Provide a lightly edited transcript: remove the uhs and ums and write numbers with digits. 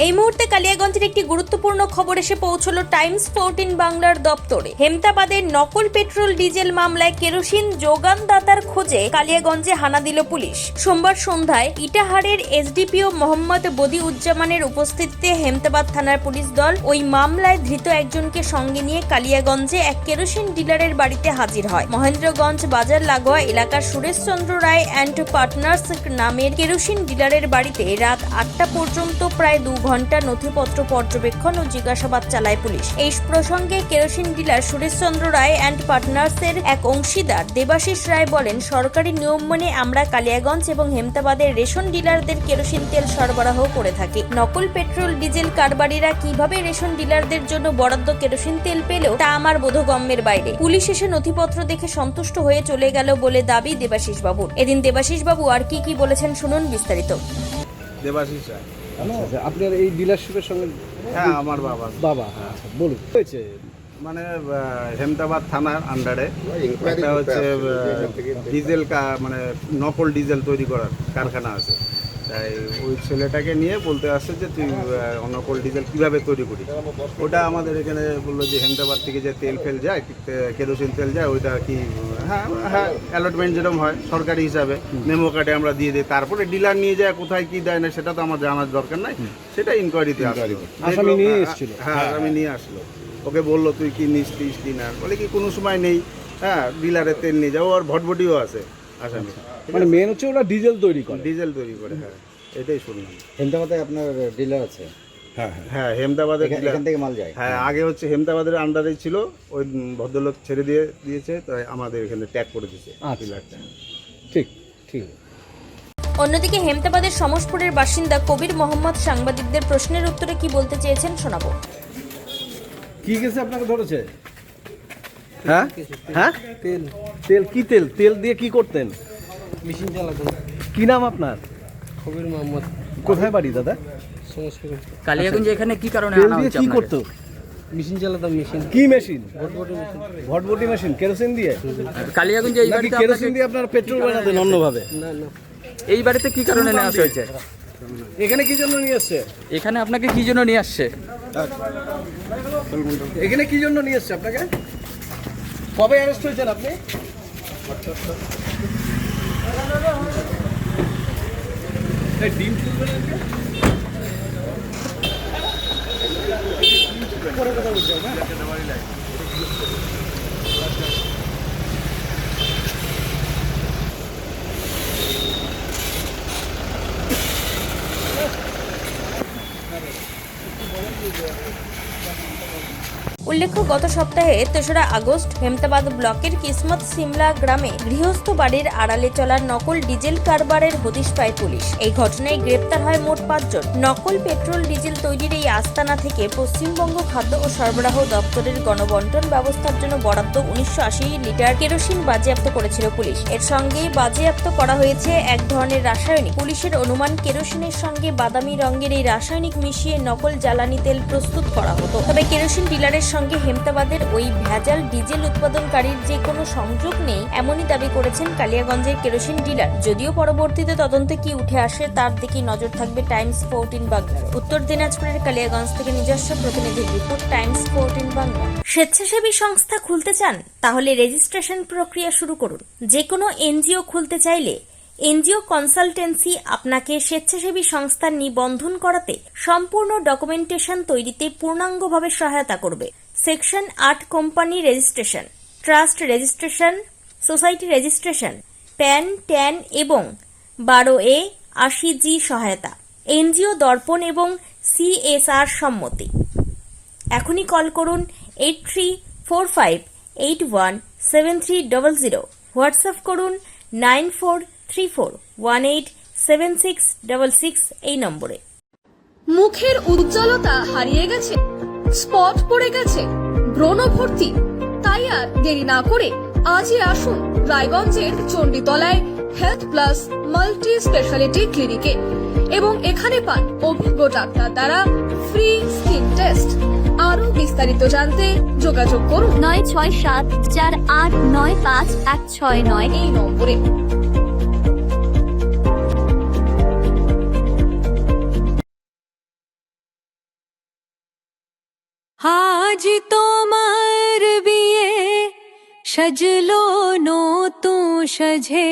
এই মুহূর্তে কালিয়াগঞ্জের একটি গুরুত্বপূর্ণ খবর এসে পৌঁছলো টাইমস 14 বাংলার দপ্তরে। হেমতাবাদের নকল পেট্রোল ডিজেল মামলায় কেরোসিন যোগানদাতার খোঁজে কালিয়াগঞ্জে হানা দিল পুলিশ। সোমবার সন্ধ্যায় ইটাহারের এসডিপিও মোহাম্মদ বদিউজ্জামানের উপস্থিতিতে হেমতাবাদ থানার পুলিশ দল ওই মামলায় ধৃত একজনকে সঙ্গে নিয়ে কালিয়াগঞ্জে এক কেরোসিন ডিলারের বাড়িতে হাজির হয়। মহেন্দ্রগঞ্জ বাজার লাগোয়া এলাকার সুরেশচন্দ্র রায় অ্যান্ড পার্টনার্স নামের কেরোসিন ডিলারের বাড়িতে রাত 8টা পর্যন্ত প্রায় 2 ঘন্টা নথিপত্র পর্যবেক্ষণ ও জিজ্ঞাসাবাদ চালায় পুলিশ। এই প্রসঙ্গে kerosene dealer Sureshchandra Roy and পার্টনার্সের এক অংশীদার দেবাশিস রায় বলেন, সরকারি নিয়ম মেনে আমরা কালিয়াগঞ্জ এবং হেমতাবাদের রেশন ডিলারদের কেরোসিন তেল সরবরাহ করে থাকি। নকল পেট্রোল ডিজেল কারবারিরা কিভাবে রেশন ডিলারদের জন্য বরাদ্দ কেরোসিন তেল পেল তা আমার বোধগম্যের বাইরে। পুলিশ এসে নথিপত্র দেখে সন্তুষ্ট হয়ে চলে গেল বলে দাবি দেবাশিস বাবুর। এদিন দেবাশিস বাবু আর কি বলেছেন শুনুন বিস্তারিত। দেবাশিস রায়। আচ্ছা, আপনার এই ডিলারশিপের সঙ্গে? হ্যাঁ, আমার বাবা। হ্যাঁ, বলুন হয়েছে। মানে হেমতাবাদ থানার আন্ডারে একটা হচ্ছে ডিজেল মানে নকল ডিজেল তৈরি করার কারখানা আছে। তাই ওই ছেলেটাকে নিয়ে বলতে আসছে যে তুই নকল ডিজেল কীভাবে তৈরি করি। ওটা আমাদের এখানে বললো যে হেমতাবাদ থেকে যে তেল ফেল যায়, কেরোসিন তেল যায়, ওইটা কি হ্যাঁ অ্যালটমেন্ট যেরকম হয় সরকারি হিসাবে মেমো কার্ডে আমরা দিয়ে দিই। তারপরে ডিলার নিয়ে যায় কোথায় কি দেয় না সেটা তো আমার জানার দরকার নাই, সেটা ইনকোয়ারিতে আসামি নিয়ে এসেছিল। হ্যাঁ, আসামি নিয়ে আসলো। ওকে বললো তুই কি নিস ডিনার, বলে কি কোনো সময় নেই। হ্যাঁ, ডিলারের তেল নিয়ে যাও, আর ভটভটিও আছে আসামি। মানে মেন হচ্ছে ওরা ডিজেল তৈরি করে। হ্যাঁ, এটাই শুনলাম। হেমতাবাদে আপনার ডিলার আছে? হ্যাঁ, হেমতাবাদের এখান থেকে মাল যায়। হ্যাঁ, আগে হচ্ছে হেমতাবাদের আন্ডারেই ছিল, ওই ভদ্রলোক ছেড়ে দিয়েছে, তাই আমাদের এখানে ট্যাগ করে দিয়েছে ডিলারটা। ঠিক। অন্যদিকে হেমতাবাদের সমসপুরের বাসিন্দা কবির মোহাম্মদ সাংবাদিকদের প্রশ্নের উত্তরে কি বলতে চেয়েছেন শোনাবো। কি গেছে আপনাকে ধরেছে? হ্যাঁ, তেল কি তেল দিয়ে কি করতেন? মেশিন চালাতেন। কি নাম আপনার? কবির মোহাম্মদ। কোথায় বাড়ি দাদা? সমসপুরে। কালিয়াগঞ্জে এখানে কি কারণে তেল আনা দিয়ে হচ্ছে কি আপনাকে? করতো? মেশিন চালাতাম। মেশিন কি মেশিন? ভটভটি মেশিন। ভটভটি মেশিন। কেরোসিন দিয়ে? কালিয়াগঞ্জে এই নাকি বাড়িতে কেরোসিন দিয়ে আপনার পেট্রোল বানাতেন অন্যভাবে? না এই বাড়িতে কি কারণে নেওয়া হয়েছে? এখানে কি জন্য নিয়ে আসছে? এখানে আপনাকে কি জন্য নিয়ে আসছে? এখানে কি জন্য নিয়ে আসছে আপনাকে? কবে অ্যারেস্ট হয়েছেন আপনি? এই ডিম চুলবেন আজকে? পরে কথা বলছি হ্যাঁ। উল্লেখ্য, গত সপ্তাহে 3রা আগস্ট হেমতাবাদ ব্লকের কিসমত সিমলা গ্রামে গৃহস্থ বাড়ির আড়ালে চলার নকল ডিজেল কারবারের হদিশ পায় পুলিশ। এই ঘটনায় গ্রেপ্তার হয় মোট 5 জন। নকল পেট্রোল ডিজেল তৈরির এই আস্তানা থেকে পশ্চিমবঙ্গ খাদ্য ও সরবরাহ দপ্তরের গণবন্টন ব্যবস্থার জন্য বরাদ্দ 1980 লিটার কেরোসিন বাজেয়াপ্ত করেছিল পুলিশ। এর সঙ্গে বাজেয়াপ্ত করা হয়েছে এক ধরনের রাসায়নিক। পুলিশের অনুমান কেরোসিনের সঙ্গে বাদামি রঙের এই রাসায়নিক মিশিয়ে নকল জ্বালানি তেল প্রস্তুত করা হতো। তবে কেরোসিন ডিলারের সঙ্গে হেমতাবাদের ওই ভেজাল ডিজেল উৎপাদনকারীর যে কোনো সংযোগ নেই এমনই দাবি করেছেন কালিয়াগঞ্জের কেরোসিন ডিলার। যদিও পরবর্তীতে তদন্তে কি উঠে আসে তার দিকে নজর থাকবে টাইমস 14 বাংলার। উত্তর দিনাজপুরের কালিয়াগঞ্জ থেকে নিজস্ব প্রতিনিধির রিপোর্ট, টাইমস 14 বাংলা। স্বেচ্ছাসেবী সংস্থা খুলতে চান? তাহলে রেজিস্ট্রেশন প্রক্রিয়া শুরু করুন। যে কোনো এনজিও খুলতে চাইলে এনজিও কনসালটেন্সি আপনাকে স্বেচ্ছাসেবী সংস্থার নিবন্ধন করাতে সম্পূর্ণ ডকুমেন্টেশন তৈরিতে পূর্ণাঙ্গভাবে সহায়তা করবে। Section 8 company registration, trust registration, society registration, pan, tan এবং 12A 80G সহায়তা, এনজিও দর্পণ এবং CSR সম্মতি। এখনই কল করুন 8345817300, হোয়াটসঅ্যাপ করুন 9434187666 এই নম্বরে। মুখের উজ্জ্বলতা হারিয়ে গেছে, স্পট পড়ে গেছে, ব্রণ ভর্তি, তাই আর দেরি না করে আজই আসুন রায়গঞ্জের চণ্ডীতলায় হেলথ প্লাস মাল্টি স্পেশালিটি ক্লিনিকে এবং এখানে পান অভিজ্ঞ ডাক্তার দ্বারা ফ্রি স্কিন টেস্ট। আরো বিস্তারিত জানতে যোগাযোগ করুন 9674895169 এই নম্বরে। আজ তোমার বিয়ে সাজলো নতুন সাজে